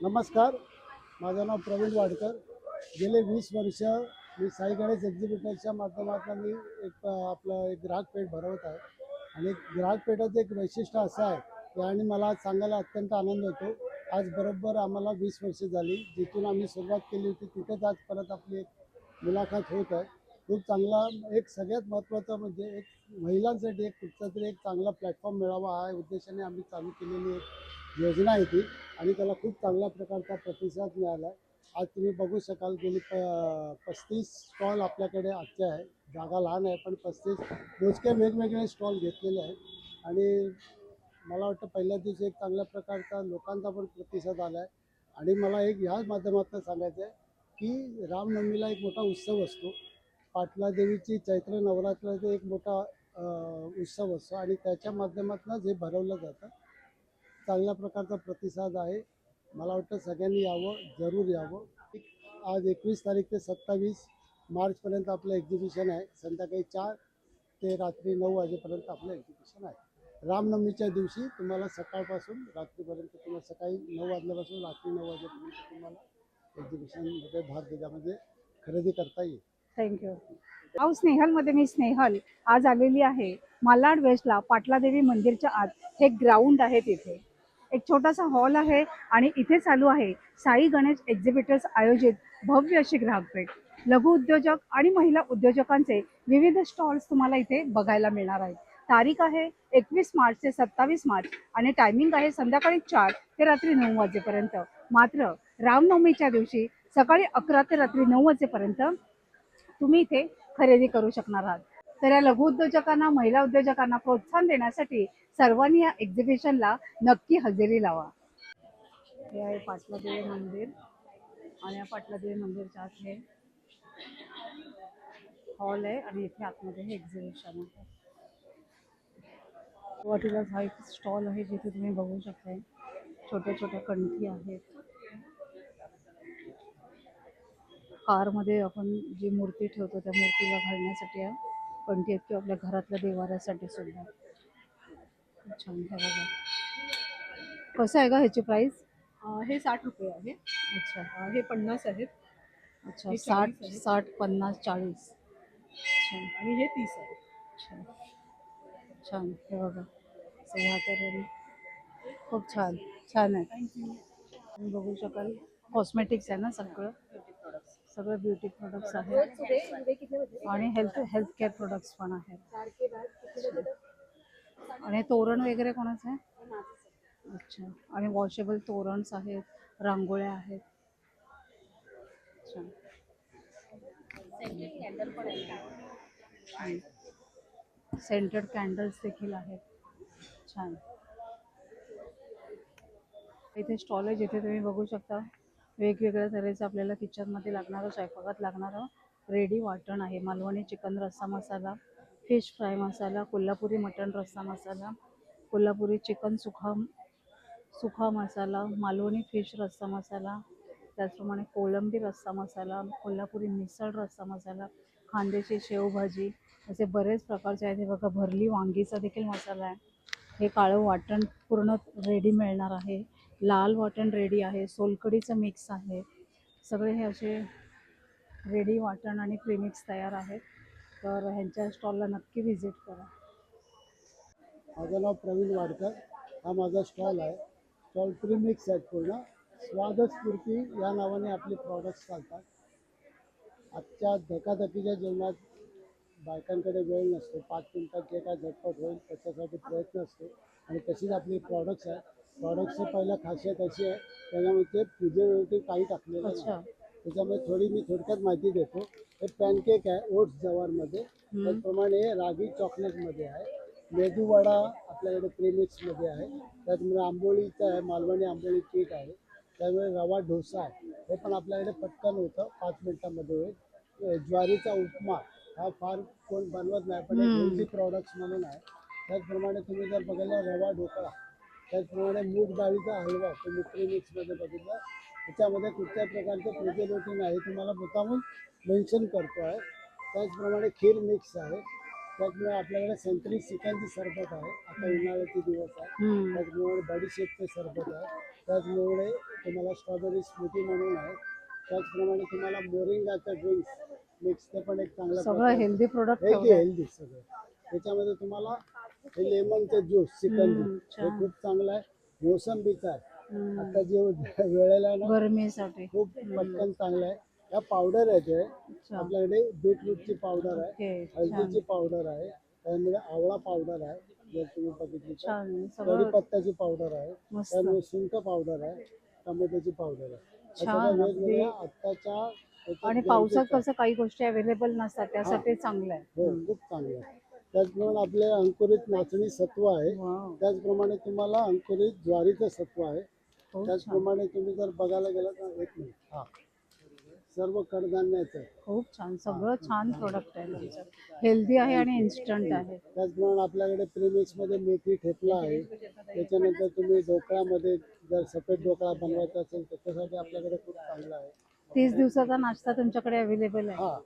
नमस्कार, माझं नाव प्रवीण वाडकर. गेले 20 वर्ष मी साई गणेश एक्झिबिटरच्या माध्यमातून मी आपलं एक ग्राहक पेठ भरवत आहे. आणि ग्राहक पेठाचं एक वैशिष्ट्य असं आहे की आणि मला आज सांगायला अत्यंत आनंद होतो. आज बरोबर आम्हाला 20 वर्ष झाली, जिथून आम्ही सुरुवात केली होती तिथेच आज परत आपली एक मुलाखत होत आहे. खूप चांगला एक सगळ्यात महत्त्वाचं म्हणजे एक महिलांसाठी एक कुठचा तरी एक चांगला प्लॅटफॉर्म मिळावा हा उद्देशाने आम्ही चालू केलेली एक योजना आहे ती. आणि त्याला खूप चांगल्या प्रकारचा प्रतिसाद मिळाला आहे. आज तुम्ही बघू शकाल गेली 35 स्टॉल आपल्याकडे आजचे आहे. जागा लहान आहे पण 35 मोजके वेगवेगळे स्टॉल घेतलेले आहेत. आणि मला वाटतं पहिल्या दिवशी एक चांगल्या प्रकारचा लोकांचा पण प्रतिसाद आला आहे. आणि मला एक ह्याच माध्यमातून सांगायचं आहे की रामनवमीला एक मोठा उत्सव असतो. पाटला देवीची चैत्र नवरात्राचा एक मोठा उत्सव असतो आणि त्याच्या माध्यमातूनच हे भरवलं जातं. चांगल्या प्रकारचा प्रतिसाद आहे. मला वाटतं सगळ्यांनी यावं, जरूर यावं. आज 21 तारीख ते 27 मार्चपर्यंत आपलं एक्झिबिशन आहे. संध्याकाळी 4 ते रात्री 9 वाजेपर्यंत आपलं एक्झिबिशन आहे. रामनवमीच्या दिवशी तुम्हाला सकाळपासून रात्रीपर्यंत तुम्हाला सकाळी 9 वाजल्यापासून रात्री 9 वाजेपर्यंत तुम्हाला एक्झिबिशनमध्ये भाग दिल्यामध्ये खरेदी करता येईल. थँक्यू. नाव स्नेहलमध्ये मी स्नेहल आज आलेली आहे. मालाड वेस्टला पाटलादेवी मंदिरच्या आत हे ग्राउंड आहे. तिथे एक छोटासा हॉल आहे आणि इथे चालू आहे साई गणेश एक्झिबिटर्स आयोजित भव्य अशी ग्राहकपेठ. लघु उद्योजक आणि महिला उद्योजकांचे विविध स्टॉल्स तुम्हाला इथे बघायला मिळणार आहेत. तारीख आहे 21 मार्च ते 27 मार्च आणि टायमिंग आहे संध्याकाळी 4 ते रात्री 9 वाजेपर्यंत. मात्र रामनवमीच्या दिवशी सकाळी 11 ते रात्री 9 वाजेपर्यंत तुम्ही इथे खरेदी करू शकणार आहात. तर या लघु उद्योजकांना, महिला उद्योजकांना प्रोत्साहन देण्यासाठी सर्वांनी या एक्झिबिशनला नक्की हजेरी लावा. हे आहे पाटलादेवी मंदिर आणि या पाटलादेवी मंदिरच्या आत हे हॉल आहे आणि इथे आतमध्ये हे एक्झिबिशन आहे. सुरुवातीलाच हा एक स्टॉल आहे जिथे तुम्ही बघू शकता छोट्या छोट्या कंठी आहेत. कारमध्ये आपण जी मूर्ती ठेवतो त्या मूर्तीला घालण्यासाठी या कंठी आहेत किंवा आपल्या घरातल्या देवाऱ्यासाठी सुद्धा. खूप छान आहे बघा. कसं आहे का ह्याची प्राइस? हे 60 रुपये आहे. अच्छा हे 50 आहेत अच्छा. हे 60 40 आहेत 60 50 40. अच्छा आणि हे 30 आहे. अच्छा छान. हे बघा ह्या तऱ्हेने खूप छान छान आहे. थँक्यू. तुम्ही बघू शकाल कॉस्मेटिक्स आहे ना सगळं. सगळं ब्युटी प्रोडक्ट्स आहेत आणि हेल्थ केअर प्रोडक्ट्स पण आहेत. आणि तोरण वगैरे कोणाचं आहे? अच्छा. आणि वॉशेबल तोरणस आहेत, रांगोळ्या आहेत. छान. सेंटेड कॅन्डल्स देखील आहेत. छान. इथे स्टॉल आहे जिथे तुम्ही बघू शकता वेगवेगळ्या तऱ्हेचं आपल्याला किचनमध्ये लागणारं, स्वयंपाकात लागणारं रेडी वाटण आहे. मालवणी चिकन रस्सा मसाला, फिश फ्राय मसाला, कोल्हापुरी मटण रस्सा मसाला, कोल्हापुरी चिकन सुखा मसाला, मालवणी फिश रस्सा मसाला, त्याचप्रमाणे कोळंबी रस्सा मसाला, कोल्हापुरी मिसळ रस्सा मसाला, खांद्याची शेवभाजी, असे बरेच प्रकारचे आहेत. हे बघा भरली वांगीचा देखील मसाला आहे. हे काळं वाटण पूर्ण रेडी मिळणार आहे. लाल वाटण रेडी आहे. सोलकडीचं मिक्स आहे. सगळे हे असे रेडी वाटण आणि प्रीमिक्स तयार आहेत. तर ह्यांच्या स्टॉलला नक्की व्हिजिट करा. माझं नाव प्रवीण वाडकर. हा माझा स्टॉल आहे. स्टॉल प्रीमिक्स आहेत पूर्ण. स्वादच स्फूर्ती या नावाने आपले प्रॉडक्ट्स चालतात. आजच्या धकाधकीच्या जीवनात बायकांकडे वेळ नसतो. 5 मिनिटात जे काय झटपट होईल त्याच्यासाठी प्रयत्न असतो. आणि तशीच आपली प्रॉडक्ट्स आहेत. प्रॉडक्टची पहिला खासियत अशी आहे त्याच्यामध्ये प्रिझर्वेटिव्ह काही टाकलेलं नाही. त्याच्यामुळे मी थोडक्यात माहिती देतो. हे पॅनकेक आहे ओट्स जवारमध्ये. त्याचप्रमाणे रागी चॉकलेटमध्ये आहे. मेदूवडा आपल्याकडे प्रीमिक्समध्ये आहे. त्याचमुळे आंबोळीचं आहे, मालवणी आंबोळी केक आहे. त्यामुळे रवा डोसा आहे, हे पण आपल्याकडे पटकन होतं, 5 मिनिटांमध्ये होईल. ज्वारीचा उपमा हा फार कोण बनवत नाही पण हेल्दी प्रॉडक्ट्स म्हणून आहे. त्याचप्रमाणे तुम्ही जर बघायला रवा ढोकळा, त्याचप्रमाणे मूग डाळीचा हलवा तुम्ही प्रीमिक्समध्ये बघितला. त्याच्यामध्ये कुठल्याही प्रकारचे प्रिझर्वेटिव्ह नाही, तुम्हाला मुद्दामून मेन्शन करतो आहे. त्याचप्रमाणे खीर मिक्स आहे. त्याचमुळे आपल्याकडे संत्री चिकनची सरबत आहे, आता उन्हाळ्याचे दिवस आहे. त्याचप्रमाणे बडीशेपचे सरबत आहे. त्याचमुळे तुम्हाला स्ट्रॉबेरी स्मूथी म्हणून आहे. त्याचप्रमाणे तुम्हाला मोरिंगाचं ड्रिंक्स मिक्स ते पण एक चांगला सगळं हेल्दी प्रोडक्ट हेल्दी सगळं. त्याच्यामध्ये तुम्हाला हे लेमनचं ज्यूस चिकन ज्यूस हे छान. खूप चांगलं आहे. मोसंबीचा आहे. आता जे वेळेला आहे ना गरमीसाठी. खूप पटकन चांगलं आहे. या पावडर आहे ते अच्छा. आपल्याकडे बीटरूटची पावडर आहे, ओके, हळदीची पावडर आहे, त्यामुळे आवळा पावडर आहे जर तुम्ही बघितली तर, छान सगळं कढीपत्त्याची पावडर आहे, मस्त. त्यामुळे सुंठ पावडर आहे, टोमॅटोची पावडर आहे. या छान, सगळ्या अगदी. वेगवेगळ्या आत्ताच्या याच्यात आणि पावसात गरजेचं आहे. कसं काही गोष्टी अवेलेबल नसतात त्यासाठी चांगलं आहे. हो खूप चांगलं आहे. त्याचप्रमाणे आपले अंकुरित नाचणी सत्व आहे. वाव. त्याचप्रमाणे तुम्हाला अंकुरित ज्वारीचं सत्व आहे. खूप छान. त्याचप्रमाणे तुम्ही जर बघायला गेला तर एक मिनिट हा सर्व कडधान्याचं आहे. खूप छान सगळं छान प्रोडक्ट आहे तुमचं. हेल्दी आहे आणि इन्स्टंट आहे. त्याचप्रमाणे आपल्याकडे प्रीमिक्समध्ये मेथी ठेपला आहे. त्याच्यानंतर तुम्ही ढोकळ्यामध्ये जर सफेद ढोकळा बनवायचा असेल त्याच्यासाठी आपल्याकडे खूप चांगला आहे. 30 दिवसाचा नाश्ता तुमच्याकडे अवेलेबल आहे. हा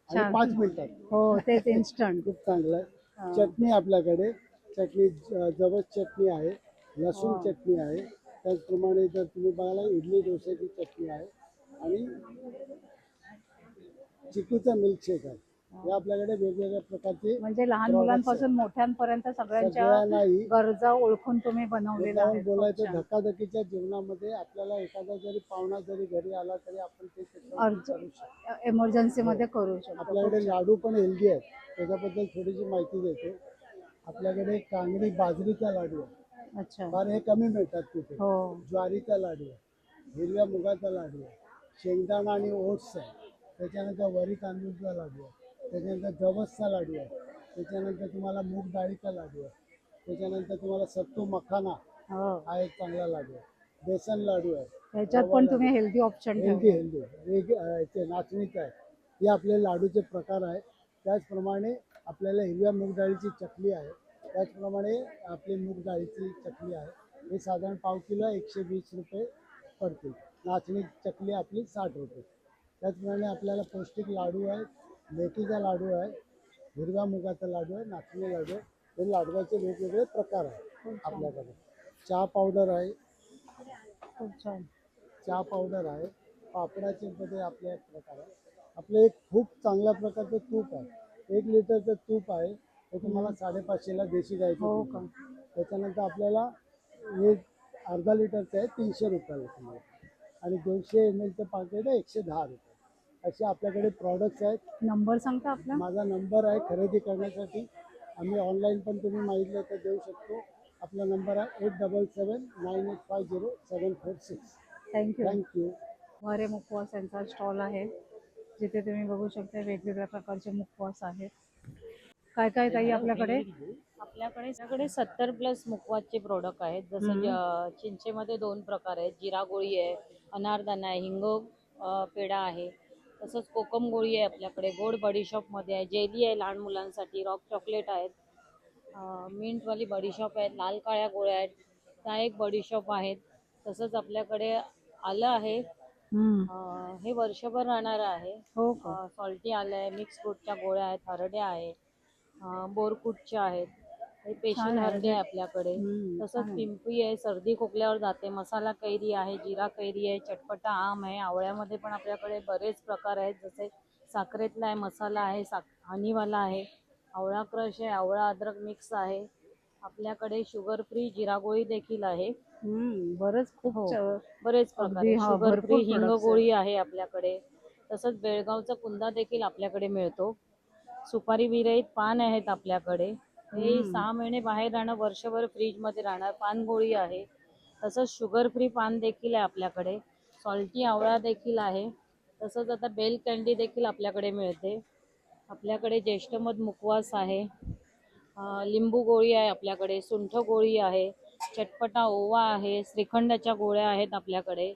छान. आणि 5 मिनिटात हो तेच इन्स्टंट. खूप चांगलं आहे. चटणी आपल्याकडे चटणी जवस चटणी आहे, लसूण वा. चटणी आहे. त्याचप्रमाणे जर तुम्ही बघायला इडली डोश्याची चटणी आहे आणि चिकूचा मिल्कशेक आहे. हे आपल्याकडे वेगवेगळ्या प्रकारचे म्हणजे लहान products मुलांपासून मोठ्यांपर्यंत सगळ्यांच्या सगळ्यांनाही गरजा ओळखून तुम्ही बनवलेलं मुद्दाम आहे. बोलायचं धकाधकीच्या जीवनामध्ये आपल्याला एखादा जरी पाहुणा जरी घरी आला तरी आपण ते त्याच्यावर करू शकतो. इमर्जन्सी मध्ये करू शकतो. आपल्याकडे लाडू पण हेल्दी आहेत, त्याच्याबद्दल थोडीशी माहिती देतो. आपल्याकडे कांगडी बाजरीचा लाडू आहे, अच्छा. फार हे कमी मिळतात तिथे. हो. ज्वारीचा लाडू आहे, हिरव्या मुगाचा लाडू आहे, शेंगदाणा आणि ओट्स आहे. त्याच्यानंतर वरी तांदूळचा लाडू आहे, त्याच्यानंतर जवसचा लाडू आहे, त्याच्यानंतर तुम्हाला मूग डाळीचा लाडू आहे, त्याच्यानंतर तुम्हाला सत्तू मखाना हो. हा एक चांगला लाडू आहे, बेसन लाडू आहे. ह्याच्यात पण तुम्ही हेल्दी ऑप्शन हेल्दी ठेवले. हेल्दी नाचणीचं आहे. हे आपले लाडूचे प्रकार आहेत. त्याचप्रमाणे आपल्याला हिरव्या मूग डाळीची चकली आहे, त्याचप्रमाणे आपली मूग डाळीची चकली आहे. हे साधारण पाव किलो 120 रुपये पडतील. नाचणी चकली आपली 60 रुपये. त्याचप्रमाणे आपल्याला पौष्टिक लाडू आहे, मेथीचा लाडू आहे, हिरव्या मुगाचा लाडू आहे, नाचणी लाडू आहे. हे लाडवाचे वेगवेगळे प्रकार आहेत आपल्याकडे. चहा पावडर आहे, खूप छान. चहा पावडर आहे, पापडाचे मध्ये आपले प्रकार आहे. आपलं एक खूप चांगल्या प्रकारचं तूप आहे, 1 लिटरचं तूप आहे. ते तुम्हाला 550ला देशी गाईचं हो तूप का? आहे. त्याच्यानंतर आपल्याला हे अर्धा लिटरचं आहे 300 रुपयाला तुम्हाला, आणि 200 ml पाकिट आहे 110 रुपये. असे आपल्याकडे प्रॉडक्ट्स आहेत. नंबर सांगता आपला? माझा नंबर आहे खरेदी करण्यासाठी. आम्ही ऑनलाईन पण तुम्ही मागितलं तर देऊ शकतो. आपला नंबर आहे 8779850746. थँक्यू. थँक्यू. वारे मुखवास यांचा स्टॉल आहे, जिथे तुम्ही बघू शकता वेगवेगळ्या प्रकारचे मुखवास आहेत. काय काय ताई आपल्याकडे? आपल्याकडे 70+ मुखवासचे प्रोडक्ट आहेत. जसं चिंचेमध्ये 2 प्रकार आहेत, जिरा गोळी आहे, अनारदाना आहे, हिंग पेढा आहे, तसंच कोकम गोळी आहे आपल्याकडे, गोड बडीशॉपमध्ये आहे, जेली आहे लहान मुलांसाठी, रॉक चॉकलेट आहेत, मिंटवाली बडीशॉप आहेत, लाल काळ्या गोळ्या आहेत, त्या एक बडीशॉप आहेत. तसंच आपल्याकडे आलं आहे, हे वर्षभर राहणार आहे. हो का? सॉल्टी आलं आहे, मिक्स फ्रूटच्या गोळ्या आहेत, हरड्या आहे, बोरकुटच्या आहेत, हे पेशल छान आहे. हरडे आहे आपल्याकडे. छान तसंच आहे. पिंपरी आहे, सर्दी खोकल्यावर जाते, मसाला कैरी आहे, जिरा कैरी आहे, चटपटा आम आहे. आवळ्यामध्ये पण आपल्याकडे बरेच प्रकार आहेत, जसे साखरेतला आहे, मसाला आहे, हनीवाला आहे, आवळा क्रश आहे, आवळा अद्रक मिक्स आहे. आपल्याकडे शुगर फ्री जिरा गोळी देखील आहे. बरंच खूप हो, बरेच प्रकार अगदी, आहेत. हा, शुगर भरपूर फ्री हिंग products गोळी आहे आपल्याकडे. तसंच बेळगावचा कुंदा देखील आपल्याकडे मिळतो. सुपारी विरहित पान आहेत आपल्याकडे. हे 6 महिने बाहेर राहणं, वर्षभर फ्रीजमध्ये राहणार पान गोळी आहे. तसंच शुगर फ्री पान देखील आहे आपल्याकडे. सॉल्टी आवळा देखील आहे. तसंच आता बेल कँडी देखील आपल्याकडे मिळते. आपल्याकडे ज्येष्ठमध मुखवास आहे, लिंबू गोळी आहे आपल्याकडे, सुंठ गोळी आहे, चटपटा ओवा आहे, श्रीखंडाच्या गोळ्या आहेत आपल्याकडे,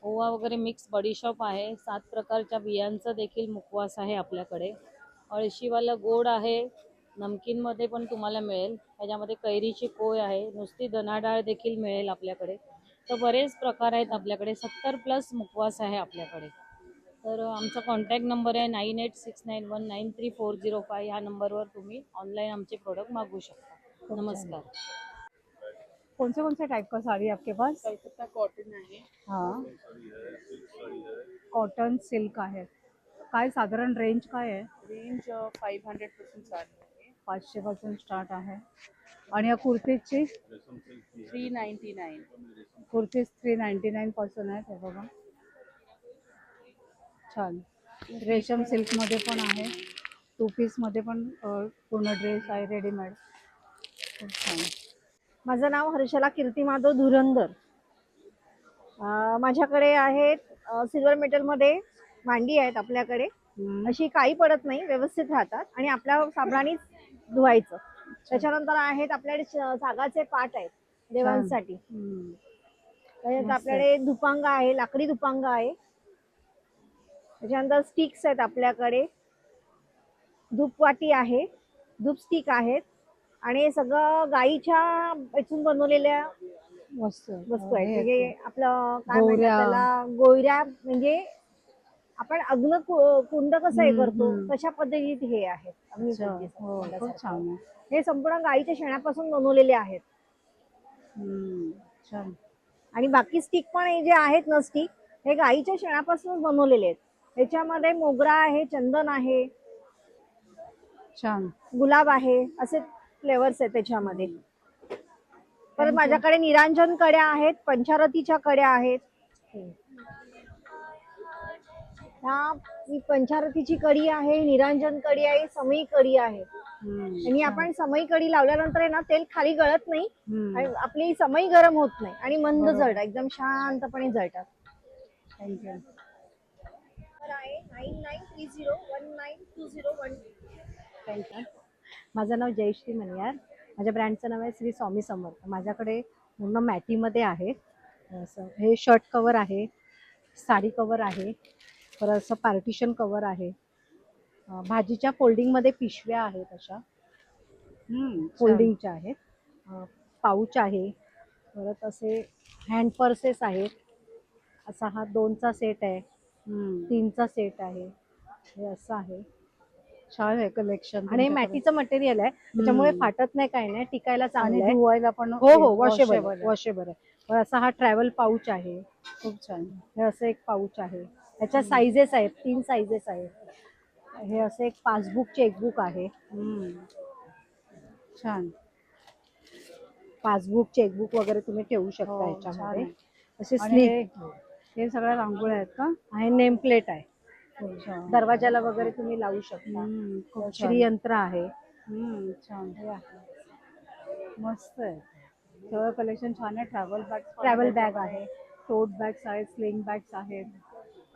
ओवा वगैरे मिक्स बडीशॉप आहे, 7 प्रकारच्या बियांचा देखील मुखवास आहे आपल्याकडे. अळशीवाला गोड आहे, नमकीनमध्ये पण तुम्हाला मिळेल. त्याच्यामध्ये कैरीची कोय आहे, नुसती धनाडाळ देखील मिळेल आपल्याकडे. तर बरेच प्रकार आहेत आपल्याकडे. 70+ मुखवास आहे आपल्याकडे. तर आमचा कॉन्टॅक्ट नंबर आहे 9869193405. ह्या नंबरवर तुम्ही ऑनलाईन आमचे प्रोडक्ट मागवू शकता. नमस्कार. कौन से टाइप का साड़ी है आपके पास? कलकत्ता कॉटन आहे. हाँ, कॉटन सिल्क आहे. काय साधारण रेंज काय आहे? रेंज 500 पासून चालू आहे. 500 पासून स्टार्ट आहे. आणि या कुर्तीची 399. कुर्तीज 399 पासून आहेत. हे बघा छान. रेशम सिल्क मध्ये पण आहे. 2 पीस मध्ये पण पूर्ण ड्रेस आहे रेडीमेड. खूप छान. माझं नाव हर्षला कीर्ती माधव धुरंधर. माझ्याकडे आहेत सिल्वर मेटलमध्ये भांडी आहेत आपल्याकडे. हम्म. अशी काही पडत नाही, व्यवस्थित राहतात आणि आपल्या साबणानेच धुवायचं. त्याच्यानंतर आहेत आपल्याकडे सागाचे पाट आहेत देवांसाठी. हम्म. त्याच्यानंतर मस्त. आपल्याकडे धुपांगा आहे, लाकडी धुपांगा आहे. त्याच्यानंतर स्टिक्स आहेत आपल्याकडे, धूपवाटी आहे, धूप स्टिक आहेत आणि हे सगळं गाईच्या यातून बनवलेल्या मस्त वस्तू आहेत. हे म्हणजे आपलं काय म्हणतात गोवऱ्या. त्याला, गोयऱ्या. म्हणजे आपण अग्न कुंड कसं हे हम्म, करतो हम्म. तशा पद्धतीत हे आहेत अच्छा. अग्निकुंडीचं हो, खूप कुंडासारखं. छान आहे. हे संपूर्ण गाईच्या शेणापासून बनवलेले आहेत. हम्म. छान. आणि बाकी स्टिक पण हे जे आहेत ना स्टिक, हे गाईच्या शेणापासून बनवलेले आहेत. त्याच्यामध्ये मोगरा आहे, चंदन आहे, छान. गुलाब आहे, असे फ्लेवर्स आहेत त्याच्यामध्ये. परत Thank you. माझ्याकडे निरांजन कड्या आहेत, पंचारतीच्या कड्या आहेत. ह्या ही पंचारतीची कडी आहे, निरांजन कडी आहे, समई कडी आहे. हम्म. आणि आपण समई कडी लावल्यानंतर आहे ना, तेल खाली गळत नाही हम्म. आणि आपली समई गरम होत नाही आणि मंद बरोबर. जळतात, एकदम शांतपणे जळतात. थँक्यू. नंबर आहे 9930192012. थँक्यू. माझं नाव जयश्री मनियार. माझ्या ब्रँडचं नाव आहे श्री स्वामी समर्थ. माझ्याकडे पूर्ण मॅटीमध्ये आहे. असं हे शर्ट कवर आहे, साडी कवर आहे, परत असं पार्टिशन कवर आहे. भाजीच्या फोल्डिंगमध्ये पिशव्या आहेत, अशा हम्म. फोल्डिंगच्या आहेत. पाऊच आहे, परत असे हँड पर्सेस आहेत. असा हा 2चा सेट आहे, हम्म. 3चा सेट आहे, हे असं आहे. छान आहे कलेक्शन. आणि हे मॅटीचं मटेरियल आहे, त्याच्यामुळे फाटत नाही, काही नाही, टिकायला आणि चांगलं आहे. धुवायला पण हो हो, वॉशेबल आहे. वॉशेबल आहे. तर असा हा ट्रॅव्हल पाऊच आहे. खूप छान. हे असं एक पाऊच आहे. ह्याच्या साईजेस आहेत, 3 साईजेस आहेत. हे असं एक पासबुक चेकबुक आहे. हम्म. छान. पासबुक चेकबुक वगैरे तुम्ही ठेवू शकता हो, छान ह्याच्यामध्ये. आहे. असे आणि स्लीप हे सगळ्या रांगोळ्या आहेत का? आहे, नेम प्लेट आहे, खूप छान. दरवाजाला वगैरे तुम्ही लावू शकता. हम्म. खूप छान. श्रीयंत्र आहे. हम्म. छान. हे आहे. मस्त आहे. सगळं कलेक्शन छान आहे. ट्रॅव्हल बॅग आहे. टोट बॅग्स आहेत, स्लिंग बॅग्स आहेत.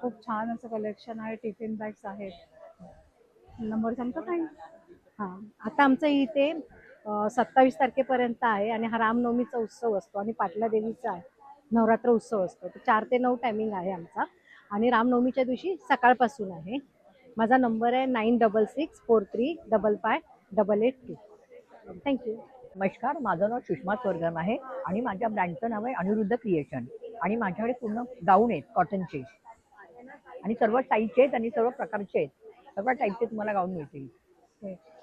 खूप छान असं कलेक्शन आहे. टिफिन बॅग्स आहेत. नंबर सांगतो काय? हां, आता आमचं इथे 27 तारखेपर्यंत आहे आणि हा रामनवमीचा उत्सव असतो आणि पाटला देवीचा आहे, नवरात्र उत्सव असतो. तर 4 ते 9 टायमिंग आहे आमचा आणि रामनवमीच्या दिवशी सकाळपासून आहे. माझा नंबर आहे 9664355882. थँक्यू. नमस्कार, माझं नाव सुषमा स्वर्गम आहे आणि माझ्या ब्रँडचं नाव आहे अनिरुद्ध क्रिएशन आणि माझ्याकडे पूर्ण गाऊन आहेत कॉटनचे आणि सर्व साईजचे आहेत आणि सर्व प्रकारचे आहेत. सर्व टाईपचे तुम्हाला गाऊन मिळतील.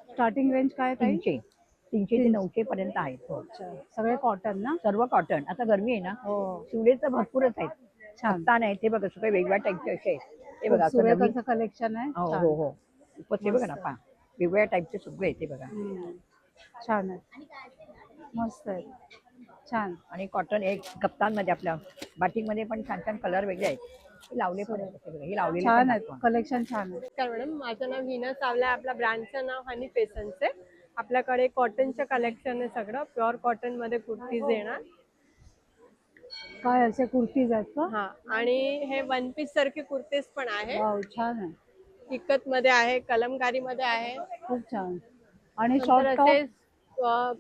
स्टार्टिंग रेंज काय आहे ताई? 300 ते 900 पर्यंत आहेत. हो. सगळे कॉटन ना? सर्व कॉटन. आता गरमी आहे ना, हो. शिवले तर भरपूरच आहेत. छान. छान आहेत ते बघा, सगळे वेगवेगळ्या टाईपचे असे आहेत. ते बघा असं नवीन. सुरेखाचं कलेक्शन आहे. हो छान. हो हो. खूपच ते बघा ना, पहा वेगवेगळ्या टाईपचे सगळे आहेत ते बघा. हम्म. छान आहे. मस्त आहे. छान. आणि कॉटन एक कप्तानमध्ये आपल्या बाटिकमध्ये पण छान छान कलर वेगळे आहेत. हे लावले पण आहेत असे बघा, हे लावलेले छान पण आहेत. दाखवा. कलेक्शन छान आहे. नमस्कार मॅडम, माझं नाव हिना चावला आहे. आपल्या ब्रँडचं नाव हनी फॅशन्स आहे. आपल्याकडे कॉटनचं कलेक्शन आहे, सगळं प्युअर कॉटन मध्ये कुर्तीज येणार. काय असे कुर्तीज आहेत का? हा, आणि हे वन पीस सारखे कुर्तीज पण आहे. वाव, छान आहे. इकत मध्ये आहे, कलमकारी मध्ये आहे. खूप छान. आणि नंतर शॉर्ट टॉप? असे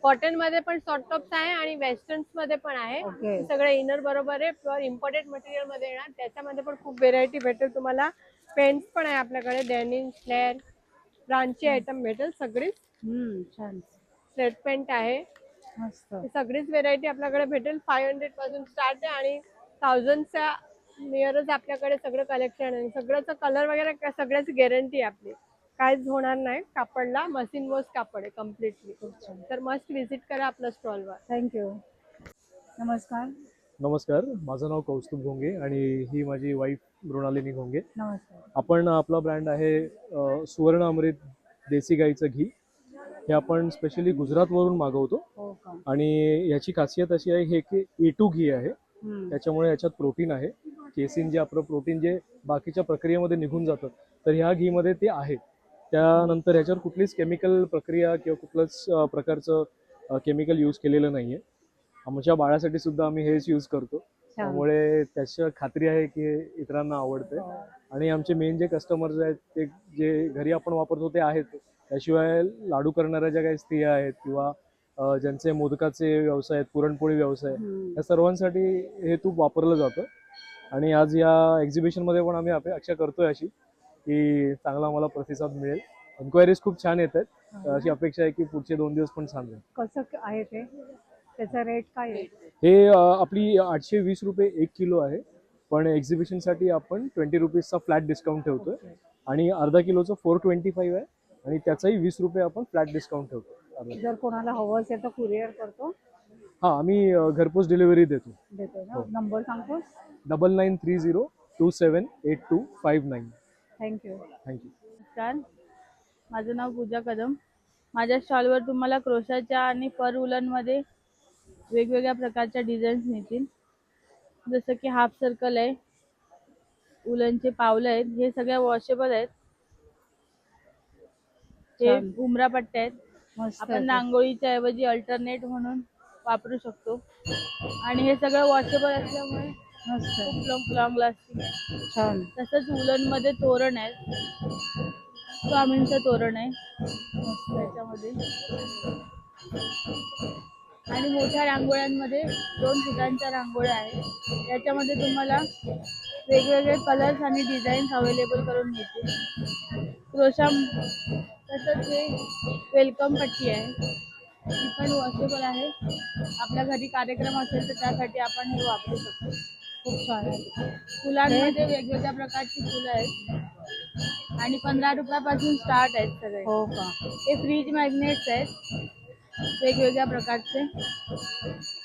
कॉटन मध्ये पण शॉर्ट टॉप्स आहे आणि वेस्टर्न्स मध्ये पण आहे. ओके. हे सगळे इनर बरोबर आहे, प्युअर इम्पोर्टेड मटेरियल मध्ये येणार. त्याच्यामध्ये पण खूप व्हेरायटी भेटेल तुम्हाला. पेन्स पण आहे आपल्याकडे, डेनिम, फ्लेअर, ब्रांचची आयटम भेटेल सगळीच. छान. स्लेट पेंट आहे, मस्त. ही सगळीच व्हेरायटी आपल्याकडे भेटेल. 500 पासून स्टार्ट आहे आणि 1000च्या नियरच आपल्याकडे सगळं कलेक्शन आहे. सगळ्याचं कलर वगैरे सगळ्याची गॅरंटी आहे आपली, काहीच होणार नाही. कापडला मशीन वॉश कापड आहे कम्प्लिटली. तर मस्ट व्हिजिट करा आपल्या स्टॉलवर. थँक्यू. नमस्कार. नमस्कार, माझं नाव कौस्तुभ घोंगे आणि ही माझी वाईफ मृणालिनी घोंगे. नमस्कार. आपण आपला ब्रँड आहे सुवर्ण अमृत देसी गाईचं घी. हे आपण स्पेशली गुजरातवरून मागवतो हो का? आणि याची खासियत अशी आहे हे की A2 घी आहे. हम्म. त्याच्यामुळे याच्यात प्रोटीन आहे. केसिन जे आपलं प्रोटीन जे बाकीच्या प्रक्रियेमध्ये निघून जातं तर ह्या घीमध्ये ते आहे. त्यानंतर ह्याच्यावर कुठलीच केमिकल प्रक्रिया किंवा कुठलंच प्रकारचं केमिकल यूज केलेलं नाही आहे. आमच्या बाळासाठी सुद्धा आम्ही हेच यूज करतो. त्यामुळे त्याची खात्री आहे की इतरांना आवडते. आणि आमचे मेन जे कस्टमर्स आहेत ते जे घरी आपण वापरतो ते आहेत. त्याशिवाय लाडू करणाऱ्या ज्या काही स्त्रिया आहेत किंवा ज्यांचे मोदकाचे व्यवसाय आहेत, पुरणपोळी व्यवसाय, या सर्वांसाठी हे तूप वापरलं जातं. आणि आज या एक्झिबिशनमध्ये पण आम्ही अपेक्षा करतोय अशी की चांगला आम्हाला प्रतिसाद मिळेल. एन्क्वायरीज खूप छान येत आहेत. अशी अपेक्षा आहे की पुढचे 2 दिवस पण छान जाईल. कसं आहे ते? त्याचा रेट काय आहे? हे आपली 820 रुपये 1 किलो आहे. पण एक्झिबिशनसाठी आपण 20 रुपीजचा फ्लॅट डिस्काउंट ठेवतोय. आणि अर्धा किलोचं 425 आहे आणि त्याचाही 20 रुपये आपण फ्लॅट डिस्काउंट ठेवतो. जर कोणाला हवं असेल तर कुरिअर करतो? हां, आम्ही घरपोच डिलिव्हरी देतो. ना. नंबर सांगतोस? 9930278259. थँक्यू. थँक्यू. नमस्कार, माझं नाव पूजा कदम. माझ्या स्टॉलवर तुम्हाला क्रोशाच्या आणि पर उलनमध्ये वेगवेगळ्या प्रकारच्या डिझाईन्स मिळतील. जसं की हाफ सर्कल आहे, उलनचे पावलं आहेत, हे सगळ्या वॉशेबल आहेत. हे छान. उमरा पट्ट्या आहेत. मस्त आहे आपण ते. रांगोळीच्या ऐवजी अल्टरनेट म्हणून वापरू शकतो. आणि हे सगळं वॉशेबल असल्यामुळे मस्त आहे. खूप लॉंग लास्टिंग आहे. छान. तसंच उलनमध्ये तोरण आहे, स्वामींचं तोरण आहे त्याच्यामध्ये. आणि मोठ्या रांगोळ्यांमध्ये 2 फुटांच्या रांगोळ्या आहेत. याच्यामध्ये तुम्हाला वेगवेगळे कलर्स आणि डिझाईन्स अवेलेबल करून मिळतील. क्रोशा तसंच हे वेलकम पट्टी आहे, ही पण वॉशेबल आहे. आपल्या घरी कार्यक्रम असेल तर त्यासाठी आपण हे वापरू शकतो. खूप छान आहे. फुलांमध्ये वेगवेगळ्या प्रकारची फुलं आहेत आणि 15 रुपयापासून स्टार्ट आहेत सगळे. हो का? हे फ्रीज मॅग्नेट्स आहेत वेगवेगळ्या प्रकारचे.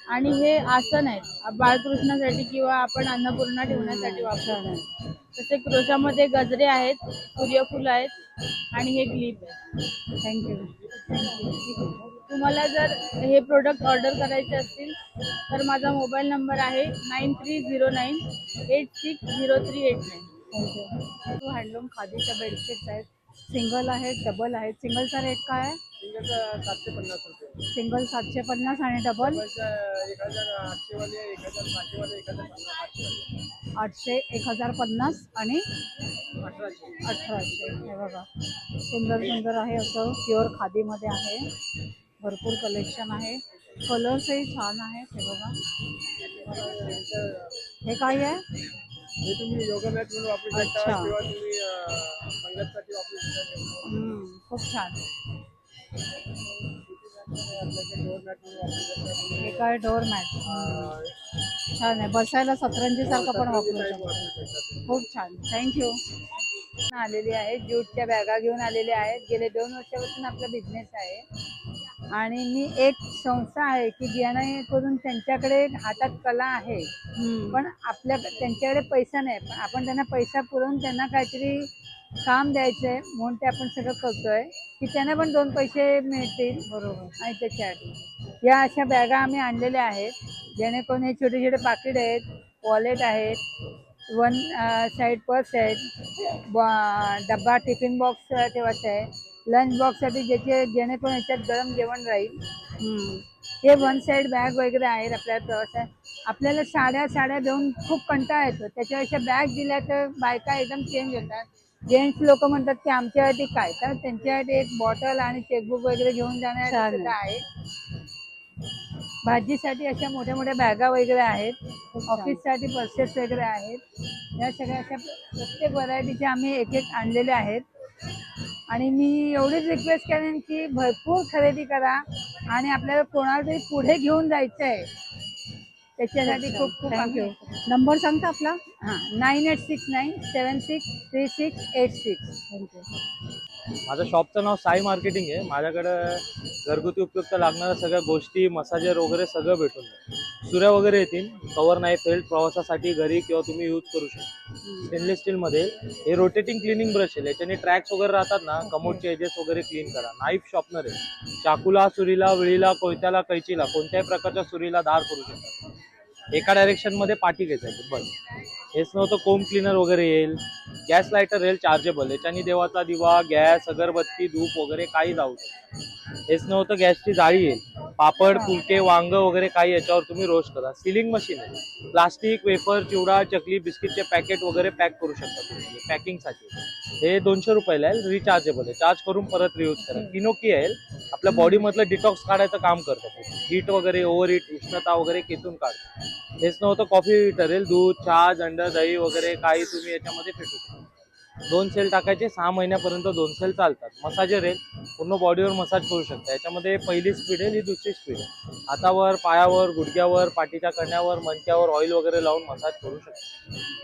आणि हे आसन आहेत बाळकृष्णासाठी किंवा आपण अन्नपूर्णा ठेवण्यासाठी वापरतो. तसे क्रोशामध्ये गजरे आहेत, सूर्यफूल आहेत आणि हे क्लिप आहे. थँक्यू. तुम्हाला जर हे प्रोडक्ट ऑर्डर करायचे असतील तर माझा मोबाईल नंबर आहे 9309860389. थँक्यू. हँडलूम खादीच्या बेडशीट्स आहेत. सिंगल आहेत, डबल आहेत. सिंगलचा रेट काय आहे? सिंगलचं 750 रुपये. सिंगल 750 आणि डबल 1800 वाले, 1700 वाले, 1500 800, 1050 आणि 1800. 1800. हे बघा, सुंदर सुंदर आहे. असं प्युअर खादीमध्ये आहे. भरपूर कलेक्शन आहे. कलर्सही छान आहेत. हे बघा, हे काय आहे? हे तुम्ही योगा मॅट म्हणून वापरू शकता अच्छा. किंवा तुम्ही संगतसाठी वापरू शकता. खूप छान. आपल्याकडे डोअर मॅट म्हणून वापरू शकता तुम्ही. हे काय डोअर मॅट? छान आहे. बसायला सतरंजी सारखं पण वापरू शकतो. वापरू शकता. खूप छान. थँक्यू. आलेली आहे, ज्यूटच्या बॅगा घेऊन आलेल्या आहेत. गेले 2 वर्षापासून आपला बिझनेस आहे. आणि मी एक संस्था आहे की जेणेकरून त्यांच्याकडे हातात कला आहे, पण त्यांच्याकडे पैसा नाही, पण आपण त्यांना पैसा पुरवून त्यांना काहीतरी काम द्यायचं आहे म्हणून ते आपण सगळं करतोय की त्यांना पण 2 पैसे मिळतील. बरोबर. आणि त्याच्यासाठी या अशा बॅगा आम्ही आणलेल्या आहेत, जेणेकरून हे छोटे छोटे पाकिट आहेत, वॉलेट आहेत, 1 साईड पर्स आहेत, डब्बा टिफिन बॉक्स ठेवायचा आहे, लंच बॉक्ससाठी जेणेकरून याच्यात गरम जेवण राहील. हे 1 साईड बॅग वगैरे आहेत. आपल्याला प्रवासात आपल्याला साड्या घेऊन खूप कंटाळा येतो, त्याच्यापेक्षा बॅग दिल्या तर बायका एकदम चेंज होतात. जेंट्स लोक म्हणतात की आमच्यासाठी काय, तर त्यांच्यासाठी एक बॉटल आणि चेकबुक वगैरे घेऊन जाण्यासाठी आहे. भाजीसाठी अशा मोठ्या मोठ्या बॅगा वगैरे आहेत. ऑफिससाठी पर्सेस वगैरे आहेत. या सगळ्या अशा प्रत्येक व्हरायटीचे आम्ही एक एक आणलेले आहेत. आणि मी एवढीच रिक्वेस्ट करेन की भरपूर खरेदी करा आणि आपल्याला कोणाला तरी पुढे घेऊन जायचं आहे, त्याच्यासाठी खूप खूप थँक्यू. नंबर सांगता आपला? 9869763686. थँक्यू. माझं शॉपचं नाव साई मार्केटिंग आहे. माझ्याकडं घरगुती उपयुक्त लागणाऱ्या सगळ्या गोष्टी, मसाजर वगैरे सगळं भेटून जाईल. सुऱ्या वगैरे येतील, कव्हर नाही फेल्ट, प्रवासासाठी घरी किंवा तुम्ही यूज करू शकता. स्टेनलेस स्टील मध्ये हे रोटेटिंग क्लिनिंग ब्रश आहे, याच्याने ट्रॅक्स वगैरे राहतात ना, कमोडचे एजेस वगैरे क्लीन करा. नाईफ शॉर्पनर आहे, चाकूला, सुरीला, विळीला, कोयत्याला, कैचीला कोणत्याही प्रकारच्या सुरीला धार करू शकता. एका डायरेक्शन मध्ये पाठी घ्यायचं आहे बस. हेच नव्हतं कोम क्लीनर वगैरे येईल, गॅस लायटर येईल चार्जेबल, याच्याने देवाचा दिवा, गॅस, अगरबत्ती, धूप वगैरे काही जाऊ शकतं. हेच नव्हतं गॅसची जाळी येईल, पापड, फुलके, वांग वगैरे काही याच्यावर तुम्ही रोस्ट करा. सिलिंग मशीन आहे, प्लास्टिक, वेफर, चिवडा, चकली, बिस्किटचे पॅकेट वगैरे पॅक करू शकता तुम्ही पॅकिंगसाठी. हे 200 रुपयाला आहे, रिचार्जेबल आहे, चार्ज करून परत रियूज करा. किनोकी आहे, आपल्या बॉडीमधलं डिटॉक्स काढायचं काम करतं, हीट वगैरे, ओव्हर हीट, उष्णता वगैरे खेचून काढतं. हेच नव्हतं कॉफी ठरेल, दूध, चहा, अंड, दही वगैरे काही तुम्ही याच्यामध्ये फेटू शकता. 2 सेल टाकायचे, 6 महिन्यापर्यंत 2 सेल चालतात. मसाजर आहे, पूर्ण बॉडीवर मसाज करू शकता. याच्यामध्ये पहिली स्पीड आहे, ही दुसरी स्पीड आहे. हातावर, पायावर, गुडघ्यावर, पाठीच्या कण्यावर, मणक्यावर ऑइल वगैरे लावून मसाज करू शकता.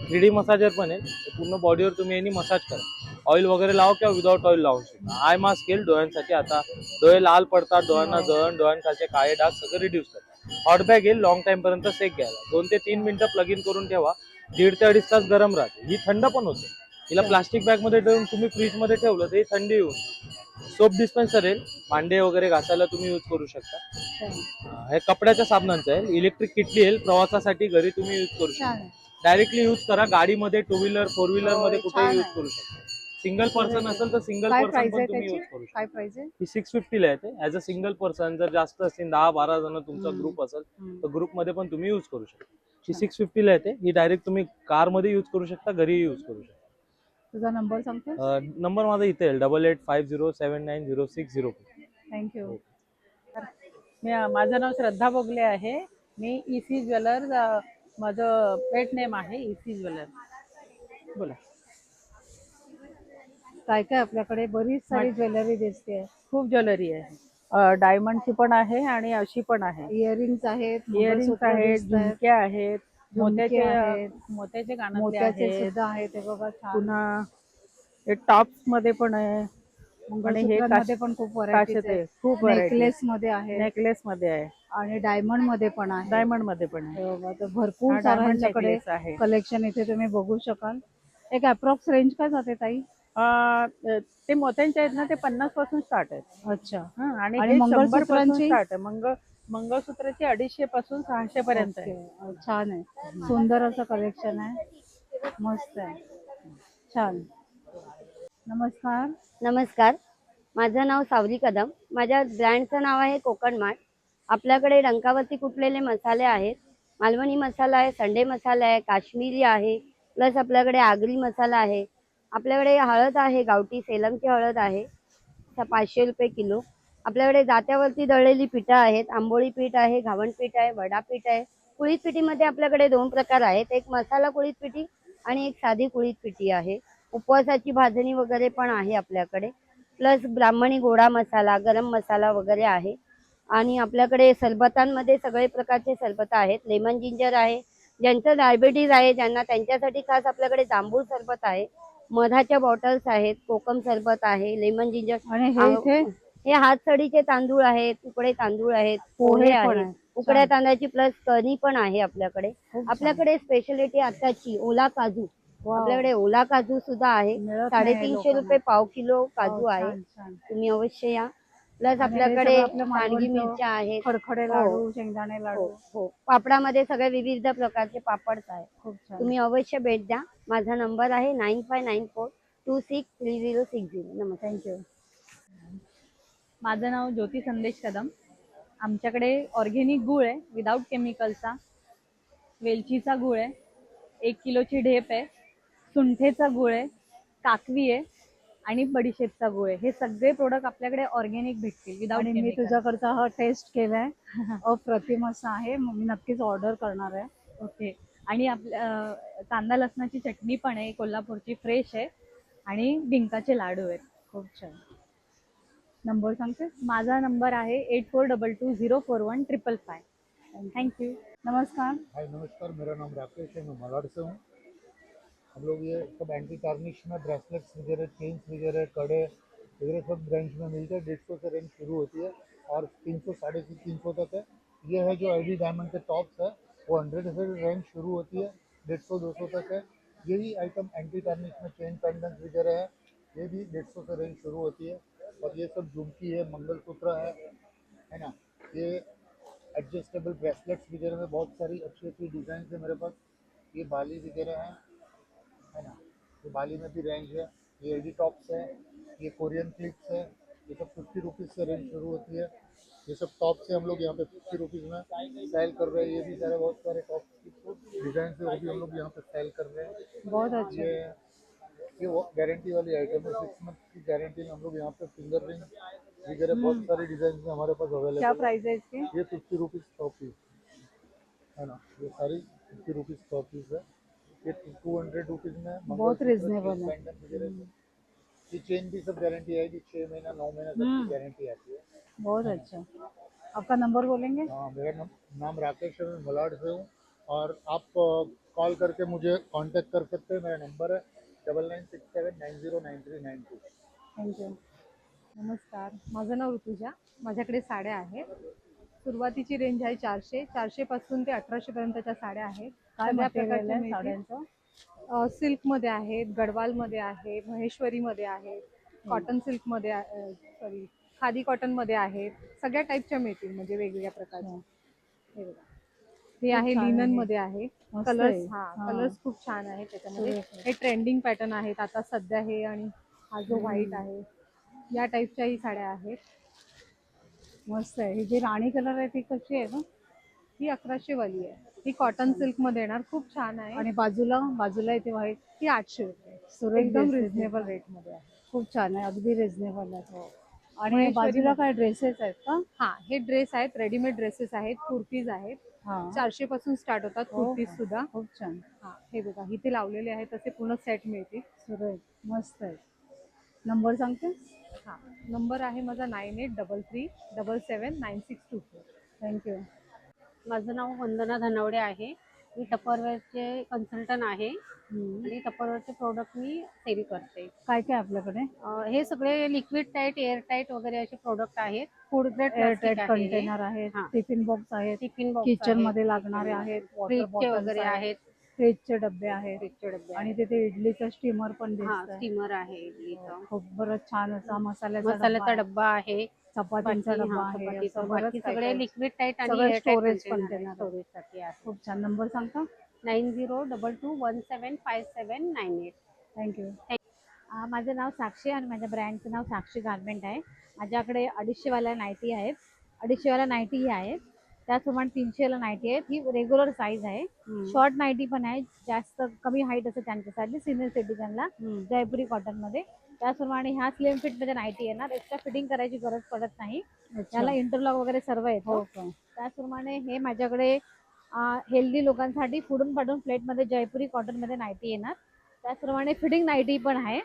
3D मसाजर पण आहे, पूर्ण बॉडीवर तुम्ही यांनी मसाज करा. ऑइल वगैरे लावा किंवा विदाउट ऑइल लावू शकता. आय मास्क येईल डोळ्यांसाठी, आता डोळे लाल पडतात, डोळ्यांना जळण, डोळ्यांखालचे काळे डाग सगळं रिड्यूस करतात. हॉट बॅग येईल, लॉंग टाइम पर्यंत सेक घ्यायला. 2 ते 3 मिनिटं प्लग इन करून ठेवा, 1.5 ते 2.5 तास गरम राहते. ही थंड पण होते. हिला प्लास्टिक बॅग मध्ये ठेवून तुम्ही फ्रीज मध्ये ठेवलं तर थंडी येऊन. सोप डिस्पेन्सर आहे, भांडे वगैरे घासायला तुम्ही यूज करू शकता. हे कपड्याच्या साबणांचं आहे. इलेक्ट्रिक किटली आहे, प्रवासासाठी घरी तुम्ही यूज करू शकता. डायरेक्टली यूज करा, गाडीमध्ये, टू व्हीलर, 4 व्हीलर मध्ये कुठेही यूज करू शकता. सिंगल पर्सन असेल तर सिंगल काय पर्सन प्राइस पण आहे तुम्ही त्याची? यूज करू शकता. काय प्राइस आहे? ही 650 ला येते. ऍज अ सिंगल पर्सन जर जास्त असतील 10-12 जण तुमचा ग्रुप असेल तर ग्रुप मध्ये पण तुम्ही यूज करू शकता. ही 650 ला येते. ही डायरेक्ट तुम्ही कार मध्ये यूज करू शकता, घरी यूज करू शकता. तुझा नंबर सांगतो. नंबर माझा इथे येईल 8850790604. थँक्यू. माझं नाव श्रद्धा बोगले आहे. मी EC ज्वेलर्स, माझं पेट नेम आहे EC ज्वेलर्स. बोला. काय काय आपल्याकडे बरीच सारी ज्वेलरी दिसते. खूप ज्वेलरी आहे, डायमंडची पण आहे आणि अशी पण आहे. इयरिंग्स आहेत, इयरिंग्स मंगळसूत्र आहेत, दिसतायत, झुमके आहेत, झुमके आहेत, मोत्याचे कानातले मोत्याचे आहेत, सुद्धा आहेत. ते बघा छान. पुन्हा हे टॉप्स मध्ये पण आहे आणि हे मंगळसूत्रांमध्ये पण खूप व्हरायटीज काचेचे, आहेत. खूप व्हरायटी. नेकलेस मध्ये आहे नेकलेस मध्ये आहे आणि डायमंड मध्ये पण आहे. डायमंड मध्ये पण आहे. हे बघा, तर भरपूर हा सारा diamond ह्यांच्याकडे necklace आहे. कलेक्शन इथे तुम्ही बघू शकाल. एक अप्रॉक्स रेंज काय जाते ताई? ते मोत्यांचे आहेत ना, ते 50 पासून स्टार्ट आहेत. अच्छा. आणि आणि हे 100 पासून मंगळसूत्रांची? स्टार्ट आहे. मंगळसूत्राची 250 पासून 600 पर्यंत आहे. ओके. छान आहे, सुंदर असं कलेक्शन आहे, मस्त आहे, छान. नमस्कार. नमस्कार, माझं नाव सावली कदम. माझ्या ब्रँडचं नाव आहे कोकण मार्ट. आपल्याकडे डंकावरती कुटलेले मसाले आहेत, मालवणी मसाला आहे, संडे मसाला आहे, काश्मीरी आहे, प्लस आपल्याकडे आगरी मसाला आहे. आपल्याकडे हळद आहे, गावठी सेलमची हळद आहे, 500 रुपये किलो. आपल्याकडे जात्यावरती दळलेली पिठं आहेत, आंबोळी पीठ आहे, घावण पीठ आहे, वडा पीठ आहे. कुळीत पिठीमध्ये आपल्याकडे 2 प्रकार आहेत, एक मसाला कुळीत पिठी आणि एक साधी कुळीत पिठी आहे. उपवासाची भाजणी वगैरे पण आहे आपल्याकडे. प्लस ब्राह्मणी गोडा मसाला, गरम मसाला वगैरे आहे. आणि आपल्याकडे सरबतांमध्ये सगळे प्रकारचे सरबत आहेत. लेमन जिंजर आहे, ज्यांचं डायबिटीज आहे ज्यांना त्यांच्यासाठी खास आपल्याकडे जांभूळ सरबत आहे. मधाच्या बॉटल्स आहेत, कोकम सरबत आहे, लेमन जिंजर. आणि हे इथे हे हातसडीचे तांदूळ आहेत, उकडे तांदूळ आहेत, पोहे पोहे पण आहेत, आहे. उकड्या तांदळाची प्लस कणी पण आहे आपल्याकडे. आपल्याकडे स्पेशलिटी आताची ओला काजू. वाव. आपल्याकडे ओला काजू सुद्धा आहे, मिळत नाही 350 लोकांना. रुपये पाव किलो काजू वाव, आहे. छान, छान. तुम्ही अवश्य या. प्लस आणि हे आपल्याकडे सगळं आपलं सांडगी मालवणचं मिरच्या आहेत, खडखडे लाडू, शेंगदाणे लाडू. हो हो. पापडामध्ये सगळे विविध प्रकारचे पापड आहेत. खूप छान. तुम्ही अवश्य भेट द्या. माझा नंबर आहे 9594263060. नमस्कार. थँक्यू. माझं नाव ज्योती संदेश कदम. आमच्याकडे ऑर्गेनिक गूळ आहे, विदाऊट केमिकलचा. वेलचीचा गूळ आहे, 1 किलोची ढेप आहे. सुंठेचा गूळ आहे, काकवी आहे आणि बडीशेपचा गूळ आहे. हे सगळे प्रोडक्ट आपल्याकडे ऑर्गेनिक भेटतील, विदाऊट आणि मी केमिकल. तुझ्याकडचा हा टेस्ट केलाय, अप्रतिम असा आहे, मग मी नक्कीच ऑर्डर करणार आहे. ओके. आणि आपल्या कांदा लसणाची चटणी पण आहे, कोल्हापूरची फ्रेश आहे. आणि डिंकाचे लाडू आहेत. खूप छान. नंबर सांगते. माझा नंबर आहे 8422041555. थँक्यू. नमस्कार. हाय नमस्कार, मेरा नाम राकेश है, मैं मलाड से हूँ। हम लोग ये सब एंटी टार्निश में ब्रेसलेट्स वगैरह, चेन्स वगैरह, कड़े वगैरह सब ब्रांच में मिलते हैं। 150 से रेंज शुरू होती है और 300 350 तक है। ये है जो LG डायमंड के टॉप्स है, वो 100 से रेंज शुरू होती है, 150-200 तक है। यही आइटम एंटी टार्निश में चेन पेंडेंट वगैरह है, ये भी 150 से रेंज शुरू होती है। और ये सब झुमकी है, मंगलसूत्र है ना। ये एडजस्टेबल ब्रेसलेट्स वगैरह में बहुत सारी अच्छी अच्छी डिज़ाइन है मेरे पास। ये बाली वगैरह है ना, ये बाली में भी रेंज है। ये एडी टॉप्स है, ये कोरियन क्लिप्स है, ये सब 50 रुपीज़ से रेंज शुरू होती है। ये सब टॉप से हम लोग यहाँ पे 50 रुपीज़ में सेल कर रहे हैं। ये भी सारे बहुत सारे टॉप की डिज़ाइन से वो भी हम लोग यहाँ पे सेल कर रहे हैं। बहुत अच्छा। ये वो गारंटी वाली आइटम है, 6 मंथ की गारंटी में हम लोग यहाँ पे फिंगर रिंग वगैरह बहुत सारी डिज़ाइन में हमारे पास अवेलेबल क्या है। प्राइस है इसकी? ये 50 रुपीज़ पर पीस है ना, ये सारी 50 रुपीज़ पर पीस है। ये 200 रुपीज़ में बहुत reasonable है। ये चेन भी सब गारंटी आएगी, 6 महीना 9 महीना तक की गारंटी आती है। बहुत अच्छा। आपका नंबर बोलेंगे? हाँ, मेरा नाम राकेश है, मैं मलाड से हूँ। और आप कॉल करके मुझे कांटेक्ट कर सकते हैं। मेरा नंबर है 9967909392। थँक्यू। नमस्कार, माझं नाव ऋतुजा. माझ्याकडे साड्या आहेत. सुरुवातीची रेंज आहे 400 पासून ते 1800 पर्यंतच्या साड्या आहेत. काय सगळ्या मटेरियल प्रकारच्या आहे मिळतील. साड्यांचं? सिल्कमध्ये आहेत, गडवालमध्ये आहे, महेश्वरीमध्ये आहे, कॉटन सिल्कमध्ये सॉरी खादी कॉटनमध्ये आहेत. सगळ्या टाईपच्या मिळतील, म्हणजे वेगवेगळ्या प्रकारच्या. हे बघा, हे आहे छान आहे. लिननमध्ये आहे. मस्त कलर्स आहे. हां, कलर्स खूप छान आहेत त्याच्यामध्ये. सुरेख आहे. हे ट्रेंडिंग पॅटर्न आहेत आता सध्या हे, आणि हा जो व्हाईट आहे, या टाईपच्याही साड्या आहेत. मस्त आहे. ही जी राणी कलर आहे ती कशी आहे ना? ही 1100 वाली आहे. ही कॉटन सिल्कमध्ये येणार, खूप छान आहे. आणि बाजूला इथे व्हाईट ही 800 रुपये. सुरेख एकदम दिसते ती. रिझनेबल रेटमध्ये आहे. खूप छान आहे, अगदी रिझनेबल आहे. आणि महेश्वरी बाजूला मध्ये. काय ड्रेसेस आहेत का? हा, हे ड्रेस आहेत, रेडीमेड ड्रेसेस आहेत, कुर्तीज आहेत. हा 400 पासून स्टार्ट होतात हो कुर्तीज का? सुद्धा. खूप छान. हा, हे बघा, इथे लावलेले आहेत असे पूर्ण सेट मिळतील. सुरेख मस्त आहे. नंबर सांगते? हा, नंबर आहे माझा 9833779624. थँक्यू. माझं नाव वंदना धनवडे आहे. मी टपरवेअरचे कन्सल्टंट आहे आणि टपरवेअरचे प्रोडक्ट मी सेल करते. काय काय आपल्याकडे? हे सगळे लिक्विड टाईट, एअर टाईट वगैरे असे प्रोडक्ट आहेत. फूड ग्रेड एअरटाईट कंटेनर आहेत, हां. टिफिन बॉक्स आहेत, टिफिन बॉक्स किचन मध्ये लागणारे आहेत, वॉटर फ्रीजचे बॉटल्स वगैरे आहेत. फ्रीजचे डबे आहेत फ्रीजचे डबे आणि तिथे इडलीचं स्टीमर पण हा, दिसतंय. स्टीमर आहे इडलीचं. खूप बरंच छान असा मसाल्याचा मसाल्याचा डब्बा डब्बा आहे. आहे, चपातींचा बाकी- डब्बा हा, आहे, चपातीचं. असं बरंच बाकी काय सगळे काय. लिक्विड टाईट आणि सगळं एअर storage टाईट container आहे. स्टोरेजसाठी आहे. खूप छान. नंबर सांगता? 9022175798. थँक्यू. माझं नाव साक्षी आणि माझ्या ब्रँडचं नाव साक्षी गारमेंट आहे. माझ्याकडे 250वाल्या नाईटी आहेत, 250वाल्या नाईटी आहेत, त्याचप्रमाणे 300वाला नाईटी आहेत. ही रेग्युलर साईज आहे. शॉर्ट नाईटी पण आहे, जास्त कमी हाईट असं त्यांच्यासाठी सिनियर सिटीजनला, जयपुरी कॉटनमध्ये. त्याचप्रमाणे ह्या स्लिम फिटमध्ये नाईटी येणार, एक्स्ट्रा फिटिंग करायची गरज पडत नाही. त्याला इंटरलॉक वगैरे सर्व येतो. हो का? त्याचप्रमाणे हे माझ्याकडे हेल्दी लोकांसाठी फुडून पाडून प्लेटमध्ये जयपुरी कॉटनमध्ये नाईटी येणार. त्याचप्रमाणे फिटिंग नाईटी पण आहे.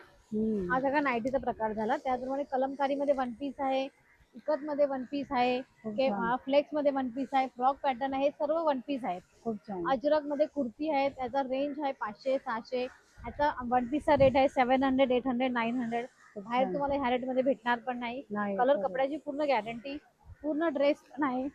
हा सगळा नाईटीचा प्रकार झाला. त्याचप्रमाणे कलमकारीमध्ये वन पीस आहे, इकतमध्ये वन पीस आहे, फ्लेक्समध्ये वन पीस आहे, फ्रॉक पॅटर्न आहे, सर्व वन पीस आहेत. खूप छान. अजरकमध्ये कुर्ती आहे, त्याचा रेंज आहे 500 600. ह्याचा वन पीसचा रेट आहे 700 800 900. बाहेर तुम्हाला ह्या रेटमध्ये भेटणार पण नाही. नाही, कलर बरोबर. कपड्याची पूर्ण गॅरंटी, पूर्ण ड्रेस पण आहे.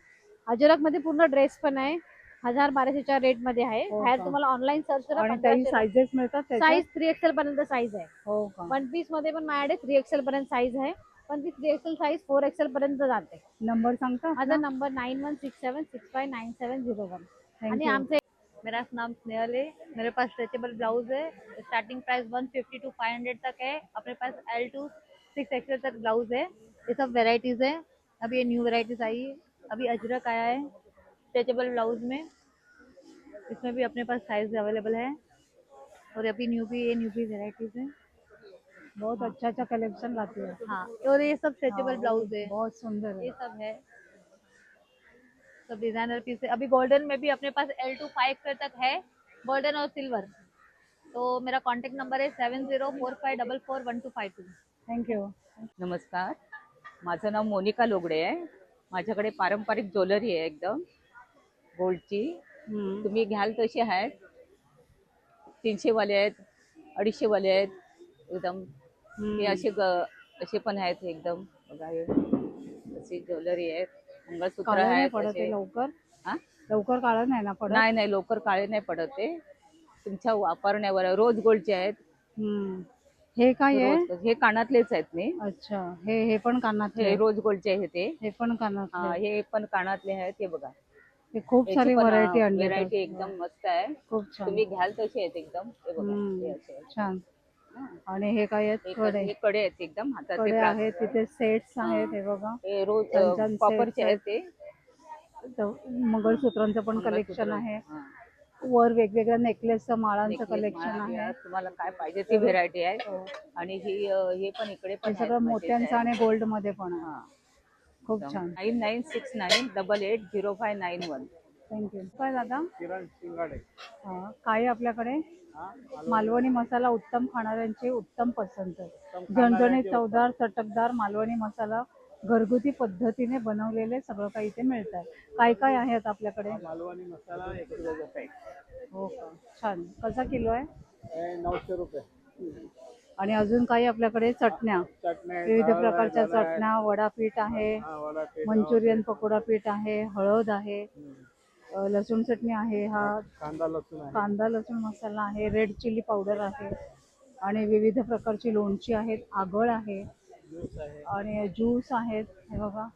अजरकमध्ये पूर्ण ड्रेस पण आहे, 1000-1200च्या रेटमध्ये आहे. हो बाहेर का? तुम्हाला ऑनलाईन सर्च करा. आणि काही 1500 साईजेस मिळतात त्याच्यात? साईज 3XL पर्यंत साईज आहे. हो का? वन पीस मध्ये पण माझ्याकडे 3XL पर्यंत साईज आहे, पण ती 3XL साईज 4XL पर्यंत जाते. नंबर सांगता? माझा नंबर 9167659701. आणि थँक्यू. आमचे मेरा नाम स्नेहल है. मेरे पास स्ट्रेचेबल ब्लाउज है. स्टार्टिंग प्राइस 150 to 500 तक है. अपने पास L to 6XL तक ब्लाउज है. ये सब वेराइटीज है. अभी ये न्यू वेराइटीज आई है. अभी अजरक आया है स्ट्रेचेबल ब्लाउज में. इसमें भी अपने पास साइज अवेलेबल है. और अभी न्यू भी वेराइटीज है. बहुत अच्छा कलेक्शन लाती है. हाँ, और ये सब स्ट्रेचेबल ब्लाउज है. बहुत सुंदर है. ये सब है, सब डिजाइनर पीस है. अभी गोल्डन में भी अपने पास L to 5 तक है, गोल्डन और सिल्वर. तो मेरा कांटेक्ट नंबर है 7045441252. थँक्यू. नमस्कार, माझं नाव मोनिका लोगडे आहे. माझ्याकडे पारंपरिक ज्वेलरी आहे एकदम गोल्डची. तुम्ही घ्याल तशी आहेत. 300वाले आहेत, 250वाले आहेत एकदम. हे असे पण आहेत एकदम. बघा हे अशी ज्वेलरी आहेत. मंगळसूत्र काळं नाही आहेत पडत असे. आहे लवकर? हा? लवकर काळं नाही ना पडत? नाही नाही लवकर काळे नाही पडत ते, तुमच्या वापरण्यावर आहे. रोज गोल्डचे आहेत. हम्म. हे काय आहे? हे कानातलेच आहेत मी. अच्छा, हे पण कानातले हे रोज गोल्डचे आहे ते. हे पण कानातले. हे पण कानातले आहेत. हे बघा, हे खूप सारी व्हरायटी आणली. व्हरायटी एकदम मस्त आहे. खूप छान. तुम्ही घ्याल तशी आहेत एकदम. हे बघा, हे असे आहेत. छान. आणि हे काय आहेत? कडे. हे कडे आहेत एकदम हातात. कडे आहेत, तिथे सेट्स आहेत. हे बघा, हे रोज छान कॉपरचे sets आहेत ते. मंगळसूत्रांचं पण कलेक्शन आहे. वर वेगवेगळ्या नेकलेसचं माळांचं कलेक्शन आहे. तुम्हाला काय पाहिजे ती व्हेरायटी आहे. आणि हे पण इकडे हे पण सगळं मोत्यांचं आणि गोल्ड मध्ये पण आहे. हा. खूप छान. 9969880591. थँक्यू. काय दादा? किरण शिंगाडे. हा, काय आहे आपल्याकडे? मालवणी मसाला उत्तम खाणाऱ्यांची उत्तम पसंत. झणझणीत चवदार चटकदार मालवणी मसाला घरगुती पद्धतीने बनवलेले सगळं काही इथे मिळतात. काय काय आहे आता आपल्याकडे? मालवणी मसाला 1 किलोचा पॅक. हो का, छान. कसा किलो आहे? 900 रुपये. आणि अजून काही आपल्याकडे चटण्या, चटण्या, विविध डाळ प्रकारच्या आहे, डाळ आहे. चटण्या, वडापीठ आहे, वडापीठ, मंचुरियन पकोडा पीठ आहे, हळद आहे, लसूण चटणी आहे, हा कांदा लसूण आहे. कांदा लसूण मसाला आहे, रेड चिली पावडर आहे, आणि विविध प्रकारची लोणची आहेत, आगळ आहे, ज्यूस आहे. आणि ज्यूस आहेत. हे बघा,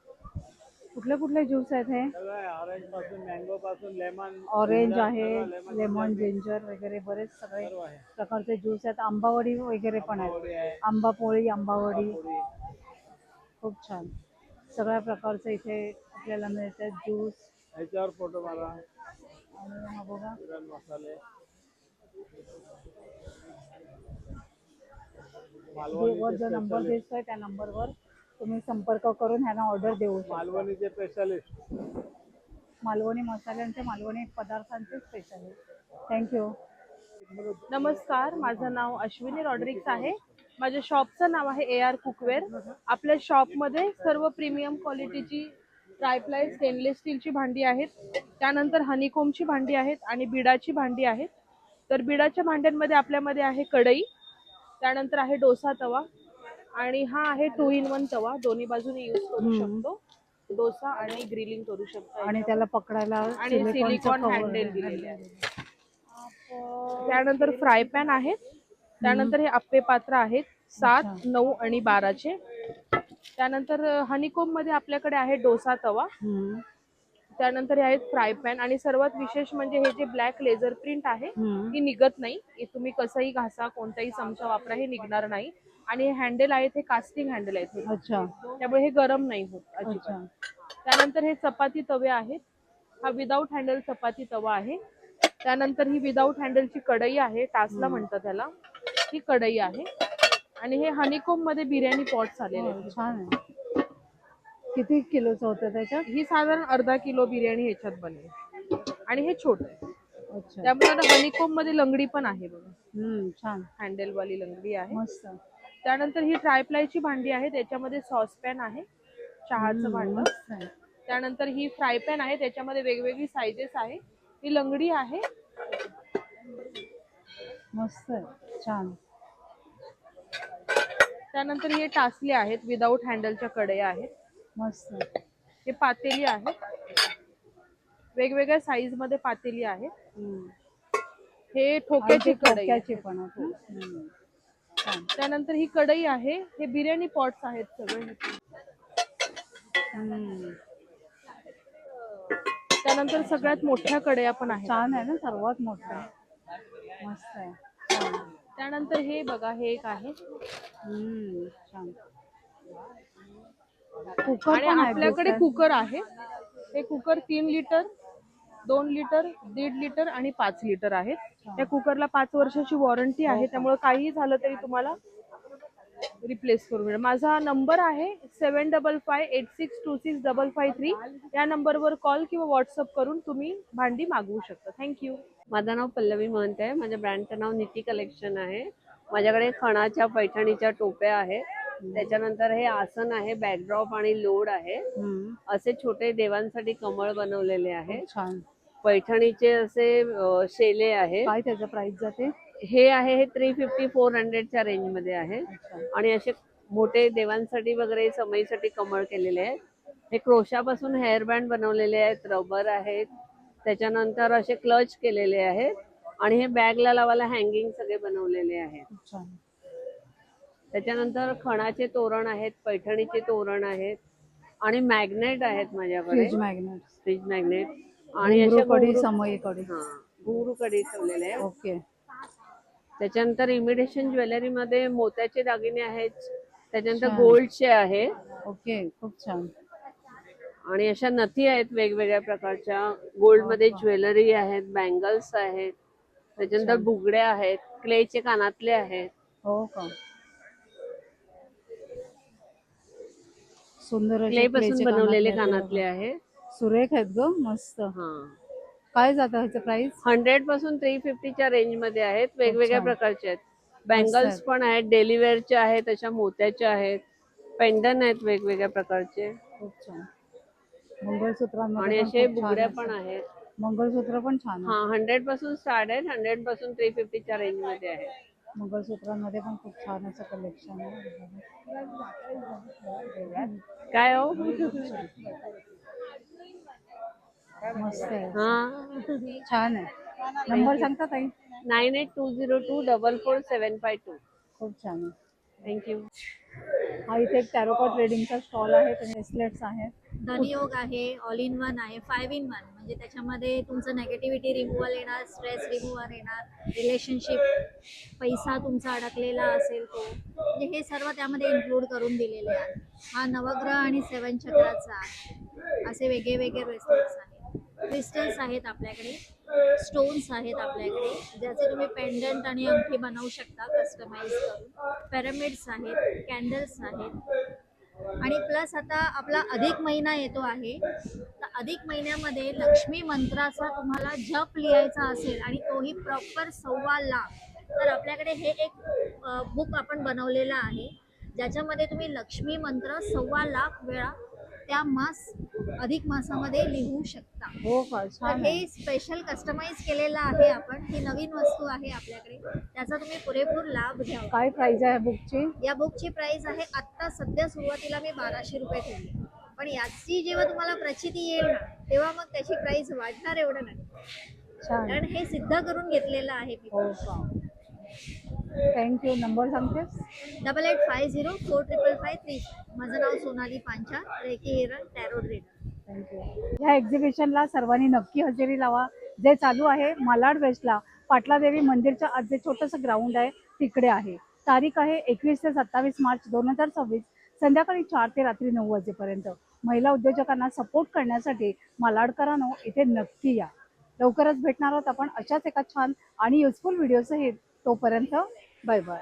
कुठले कुठले ज्यूस आहेत हे? ऑरेंज पासून मँगो पासून लेमन, ऑरेंज आहे, लेमन, जिंजर वगैरे बरेच सगळे प्रकारचे ज्यूस आहेत. आंबावडी वगैरे पण आहेत. आंबापोळी, आंबावडी, खूप छान. सगळ्या प्रकारचे इथे आपल्याला मिळतात ज्यूस. ह्याच्यावर फोटो मारा. आणि हा बघा, किरण मसाले, वर जो नंबर दिसतोय त्या नंबरवर तुम्ही संपर्क करून ह्यांना ऑर्डर देऊ शकता. मालवणीचे स्पेशलिस्ट, मालवणी मसाल्यांचे, मालवणी पदार्थांचे स्पेशलिस्ट. थँक्यू. नमस्कार, माझं नाव अश्विनी रॉड्रिक्स आहे. माझ्या शॉपचं नाव आहे AR कुकवेअर. आपल्या शॉपमध्ये सर्व प्रीमियम क्वालिटीची ट्रायप्लाय स्टेनलेस स्टीलची भांडी आहेत. त्यानंतर हनीकोमची भांडी आहेत आणि बिडाची भांडी आहेत. तर बिडाच्या भांड्यांमध्ये आपल्यामध्ये आहे कढई, त्यानंतर आहे डोसा तवा, आणि हा आहे 2 in 1 तवा. दोन्ही बाजूने यूज करू शकतो, डोसा आणि ग्रिलिंग करू शकतो. आणि त्याला पकडायला आणि सिलिकॉन हँडल दिलेले आहे. त्यानंतर फ्राय पॅन आहेत. त्यानंतर हे आप्पे पात्र आहेत 7, 9 आणि 12चे. त्यानंतर हनीकोम मध्ये आपल्याकडे आहे डोसा तवा. त्यानंतर हे आहेत फ्राय पॅन, आणि सर्वात विशेष म्हणजे हे जे ब्लॅक लेझर प्रिंट आहे ही निघत नाही. हे तुम्ही कसंही घासा, कोणताही चमचा वापरा, हे निघणार नाही. आणि हे हँडल आहेत, हे कास्टिंग हँडल आहेत, अच्छा, त्यामुळे हे गरम नाही होत अजिबात. त्यानंतर हे चपाती तवे आहेत. हा विदाऊट हँडल चपाती तवा आहे. त्यानंतर ही विदाऊट हँडलची कढई आहे, टासला म्हणतात त्याला, ही कढई आहे. आणि हे हनीकोम मध्ये बिर्याणी पॉट्स आलेले आहेत. छान आहे. किती किलोचं होतं त्याच्यात? ही साधारण अर्धा किलो बिर्याणी ह्याच्यात बनेल, आणि हे छोट आहे. अच्छा, त्यामुळे हनीकोम मध्ये लंगडी पण आहे बघा, छान, हँडल वाली लंगडी आहे. मस्त. त्यानंतर ही ट्रायप्लायची भांडी आहे, त्याच्यामध्ये सॉसपॅन आहे, चहाचं भांड. त्यानंतर ही फ्राय पॅन आहे, त्याच्यामध्ये वेगवेगळी साईजेस आहे. ही लंगडी आहे, मस्त आहे, छान. त्यानंतर हे टासले आहेत, विदाऊट हँडलच्या कढया आहेत, मस्त. हे पातेली आहेत, वेगवेगळ्या साईज मध्ये पातेली आहेत. हे ठोक्याची कढई पण आहे. त्यानंतर ही कढई आहे, हे बिर्याणी पॉट्स आहेत सगळे. त्यानंतर सगळ्यात मोठ्या कढया पण आहेत. छान आहे ना, सर्वात मोठं, मस्त आहे. त्यानंतर हे बघा, हे एक आहे, छान. कुकर आणि पण आपल्याकडे कुकर आहे. हे कुकर 3 लिटर, 2 लिटर, 1.5 लिटर आणि 5 लिटर आहेत. त्या कुकरला 5 वर्षाची वॉरंटी आहे, त्यामुळे काहीही झालं तरी तुम्हाला रिप्लेस करून मिळेल. माझा नंबर आहे 7558626553. या नंबरवर कॉल किंवा व्हॉट्सअप करून तुम्ही भांडी मागवू शकता. थँक्यू. माझं नाव पल्लवी महंत आहे. माझ्या ब्रँडचं नाव नीती कलेक्शन आहे. माझ्याकडे खणाच्या पैठणीच्या टोप्या आहेत. त्याच्यानंतर हे आसन आहे, बॅकड्रॉप आणि लोड आहे. असे छोटे देवांसाठी कमळ बनवलेले आहे. पैठणीचे असे शेले आहे. काय त्याचं प्राइस जाते? हे आहे, हे 350-400च्या रेंज मध्ये आहे. आणि असे मोठे देवांसाठी वगैरे समईसाठी कमळ केलेले आहेत. हे क्रोशापासून हेअरबँड बनवलेले आहेत, रबर आहेत, त्याच्यानंतर असे क्लच केलेले आहेत आणि हे बॅगला लावायला हँगिंग सगळे बनवलेले आहेत. खूप छान. त्याच्यानंतर खणाचे तोरण आहेत, पैठणीचे तोरण आहेत आणि मॅग्नेट आहेत माझ्याकडे. फ्रीज मॅग्नेट, फ्रीज मॅग्नेट आणि अशा कडी, समई कडी. घुंगरू कडी ठेवलेले आहेत. ओके. त्याच्यानंतर इमिटेशन ज्वेलरी मध्ये मोत्याचे दागिने आहेत, त्याच्यानंतर छान. गोल्डचे आहे ओके, खूप छान. आणि अशा नथी आहेत वेगवेगळ्या प्रकारच्या. गोल्ड मध्ये ज्वेलरी आहेत, बँगल्स आहेत, त्याच्यानंतर बुगड्या आहेत, क्लेचे कानातले आहेत. हो का? सुंदर क्ले पासून बनवलेले कानातले आहेत. सुरेख आहेत ग, मस्त. हा, काय जातं ह्याचं प्राइस? 100 पासून 350च्या रेंज मध्ये आहेत. वेगवेगळ्या छान. प्रकारचे आहेत. बँगल्स आहेत. पण आहेत, डेली वेअरचे आहेत, अशा मोत्याच्या आहेत, पेंडन आहेत वेगवेगळ्या प्रकारचे खूप छान. मंगळसूत्रांमध्ये आणि पण असे खूप छान बुगड्या असतात. पण आहेत. मंगळसूत्र पण छान आहे. हा, 100 पासून स्टार्ट आहेत, 100 पासून 350च्या रेंज मध्ये आहे. मंगळसूत्रांमध्ये पण खूप छान असं कलेक्शन आहे. काय हो? मस्त आहे. हा, छान आहे. नंबर सांगता ताई? 9820244752. खूप छान आहे. थँक्यू. हा इथे एक टॅरोकॉट ट्रेडिंगचा स्टॉल आहे. ब्रेसलेट्स आहेत. धनयोग आहे, ऑल इन वन आहे, 5 in 1 म्हणजे त्याच्यामध्ये तुमचं नेगेटिव्हिटी रिमूव्हल येणार, स्ट्रेस रिमूव्हर येणार, रिलेशनशिप, पैसा तुमचा अडकलेला असेल तो, म्हणजे हे सर्व त्यामध्ये इन्क्लूड करून दिलेले आहे. हा नवग्रह आणि 7 चक्राचा आहे. असे वेगळे वेगळे ब्रेसलेट्स आहेत. क्रिस्टल्स आहेत आपल्याकडे, स्टोन्स आहेत आपल्याकडे, ज्याचे तुम्ही पेंडंट आणि अंगठी बनवू शकता कस्टमाइज करून. पिरॅमिड्स आहेत, कॅन्डल्स आहेत. आणि प्लस आता आपला अधिक महिना येतो आहे, तर अधिक महिन्यामध्ये लक्ष्मी मंत्राचा तुम्हाला जप लिहायचा असेल आणि तोही प्रॉपर 1.25 लाख, तर आपल्याकडे हे एक बुक आपण बनवलेलं आहे, ज्याच्यामध्ये तुम्ही लक्ष्मी मंत्र 1.25 लाख वेळा त्या अधिक मासामध्ये लिहू शकता. हो का? तर छान हे आहे. स्पेशल कस्टमाइज केलेलं आहे आपण. ही नवीन वस्तू आहे आपल्याकडे, त्याचा तुम्ही पुरेपूर लाभ घ्यावा. काय प्राइस आहे बुकची? या बुकची प्राइस आहे, आत्ता सध्या सुरुवातीला मी 1200 रुपये ठेवली, पण याची जेव्हा तुम्हाला प्रचिती येईल ना, तेव्हा मग त्याची प्राइस वाढणार एवढं नाही, छान. कारण हे सिद्ध करून घेतलेलं आहे मी. हो का? थँक्यू. नंबर सांगतेस? 8850455553. माझं नाव सोनाली पांचाळ, रेकी हिरण, टॅरो ट्रेडर. थँक्यू. ह्या एक्झिबिशनला सर्वांनी नक्की हजेरी लावा. जे चालू आहे मालाड वेस्टला पाटलादेवी मंदिरच्या आज जे छोटंसं ग्राउंड आहे तिकडे आहे. तारीख आहे 21 ते 27 मार्च 2026, संध्याकाळी 4 ते रात्री 9 वाजेपर्यंत. महिला उद्योजकांना सपोर्ट करण्यासाठी मालाडकरांनो इथे नक्की या. लवकरच भेटणार आहोत आपण अशाच एका छान आणि युजफुल व्हिडिओसहित. तोपर्यंत बाय बाय.